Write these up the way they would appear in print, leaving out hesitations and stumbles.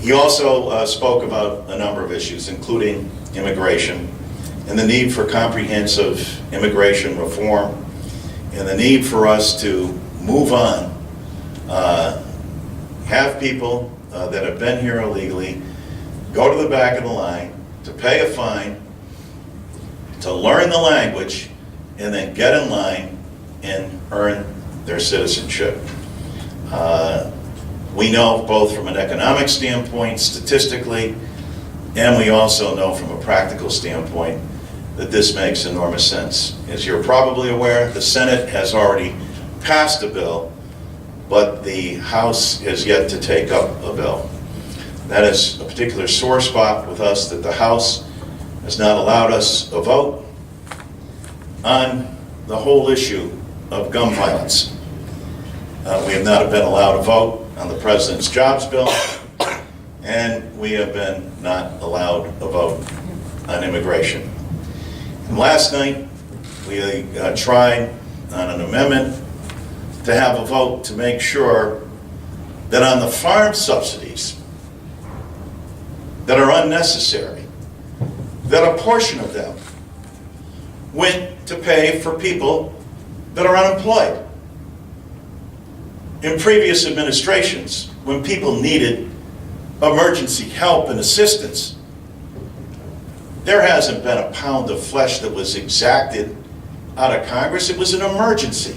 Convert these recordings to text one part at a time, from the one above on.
He also spoke about a number of issues, including immigration and the need for comprehensive immigration reform and the need for us to move on, have people that have been here illegally go to the back of the line to pay a fine, to learn the language, and then get in line and earn their citizenship. We know both from an economic standpoint, statistically, and we also know from a practical standpoint that this makes enormous sense. As you're probably aware, the Senate has already passed a bill, but the House has yet to take up a bill. That is a particular sore spot with us, that the House has not allowed us a vote on the whole issue of gun violence. We have not been allowed a vote on the President's jobs bill, and we have been not allowed a vote on immigration. And last night, we tried on an amendment to have a vote to make sure that on the farm subsidies that are unnecessary, that a portion of them went to pay for people that are unemployed. In previous administrations, when people needed emergency help and assistance, there hasn't been a pound of flesh that was exacted out of Congress. It was an emergency.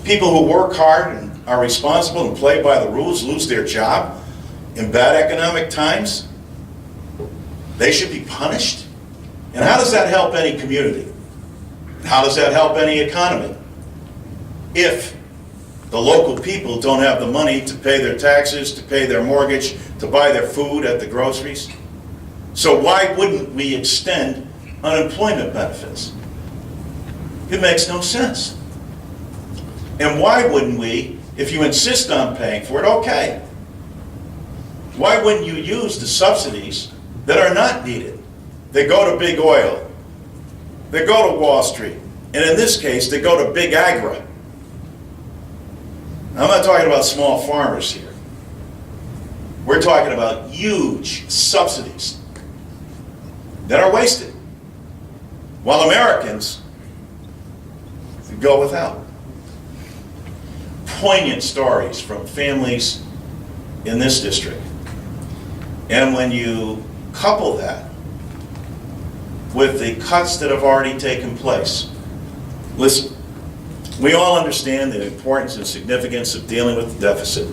People who work hard and are responsible and play by the rules lose their job in bad economic times. They should be punished. And how does that help any community? How does that help any economy? If the local people don't have the money to pay their taxes, to pay their mortgage, to buy their food at the groceries. So why wouldn't we extend unemployment benefits? It makes no sense. And why wouldn't we, if you insist on paying for it, okay. Why wouldn't you use the subsidies that are not needed? They go to big oil, they go to Wall Street, and in this case, they go to big agri. I'm not talking about small farmers here. We're talking about huge subsidies that are wasted, while Americans go without. Poignant stories from families in this district. And when you couple that with the cuts that have already taken place, listen, we all understand the importance and significance of dealing with the deficit.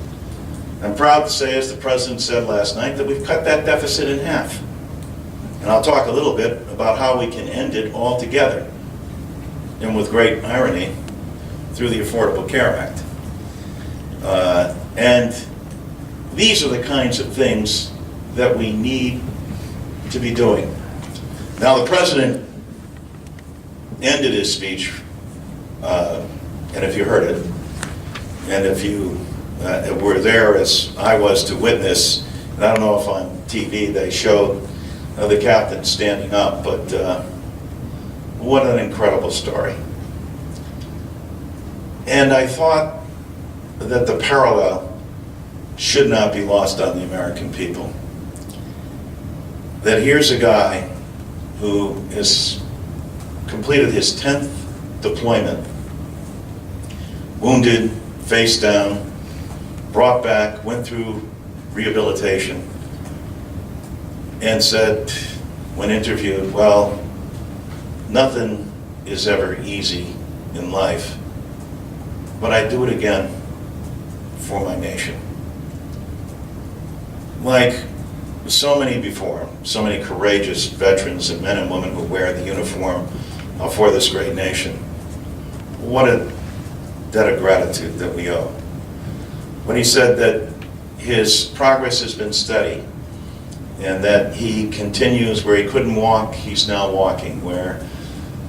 I'm proud to say, as the President said last night, that we've cut that deficit in half. And I'll talk a little bit about how we can end it altogether, and with great irony, through the Affordable Care Act. And these are the kinds of things that we need to be doing. Now, the President ended his speech, and if you heard it, and if you were there as I was to witness, and I don't know if on TV they showed the captain standing up, but what an incredible story. And I thought that the parallel should not be lost on the American people. That here's a guy who has completed his 10th deployment, wounded, face down, brought back, went through rehabilitation, and said, when interviewed, well, nothing is ever easy in life, but I do it again for my nation. Like so many before him, so many courageous veterans and men and women who wear the uniform for this great nation. What a debt of gratitude that we owe. When he said that his progress has been steady, and that he continues where he couldn't walk, he's now walking, where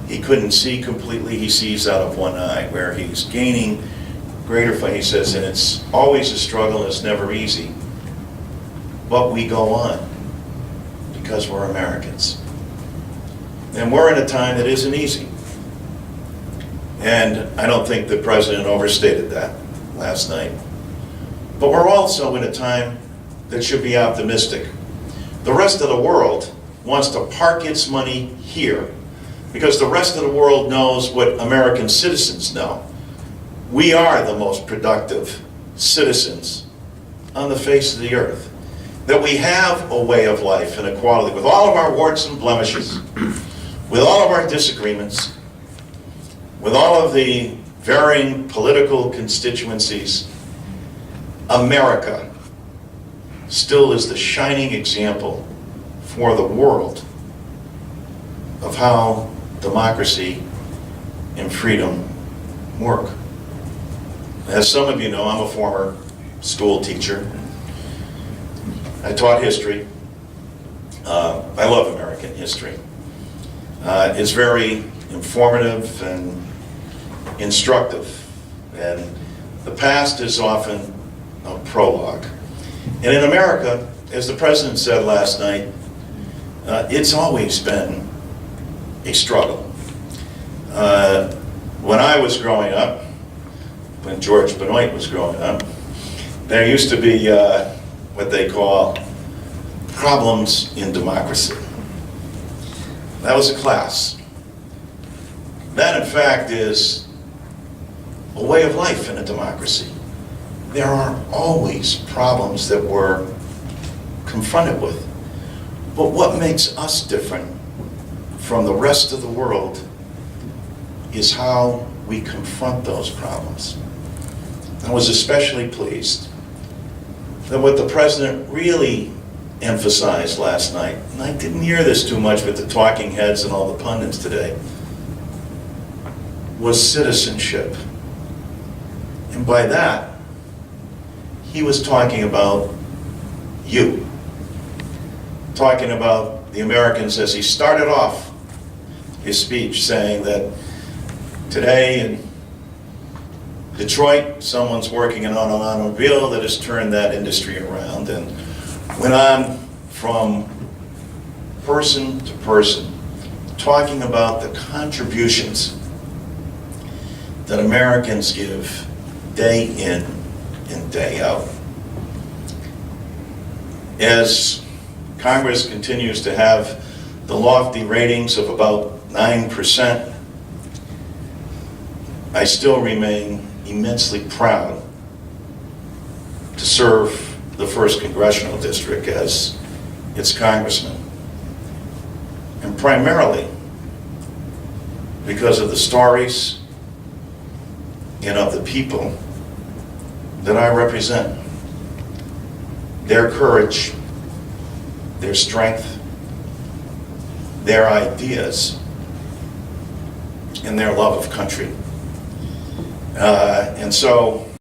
he couldn't see completely, he sees out of one eye, where he's gaining greater faith, he says, and it's always a struggle, it's never easy, but we go on because we're Americans. And we're in a time that isn't easy. And I don't think the President overstated that last night. But we're also in a time that should be optimistic. The rest of the world wants to park its money here because the rest of the world knows what American citizens know. We are the most productive citizens on the face of the earth. That we have a way of life and equality with all of our warts and blemishes, with all of our disagreements, with all of the varying political constituencies. America still is the shining example for the world of how democracy and freedom work. As some of you know, I'm a former school teacher. I taught history. I love American history. It's very informative and instructive, and the past is often a prologue. And in America, as the president said last night, it's always been a struggle. When I was growing up, when George Benoit was growing up, there used to be what they call problems in democracy. That was a class. That, in fact, is a way of life in a democracy. There are always problems that we're confronted with. But what makes us different from the rest of the world is how we confront those problems. I was especially pleased that what the president really emphasized last night, and I didn't hear this too much with the talking heads and all the pundits today, was citizenship. And by that, he was talking about you. Talking about the Americans as he started off his speech saying that today in Detroit, someone's working on an automobile that has turned that industry around, and went on from person to person, talking about the contributions that Americans give day in and day out. As Congress continues to have the lofty ratings of about 9%, I still remain immensely proud to serve the 1st Congressional District as its congressman. And primarily because of the stories and of the people that I represent. Their courage, their strength, their ideas, and their love of country. And so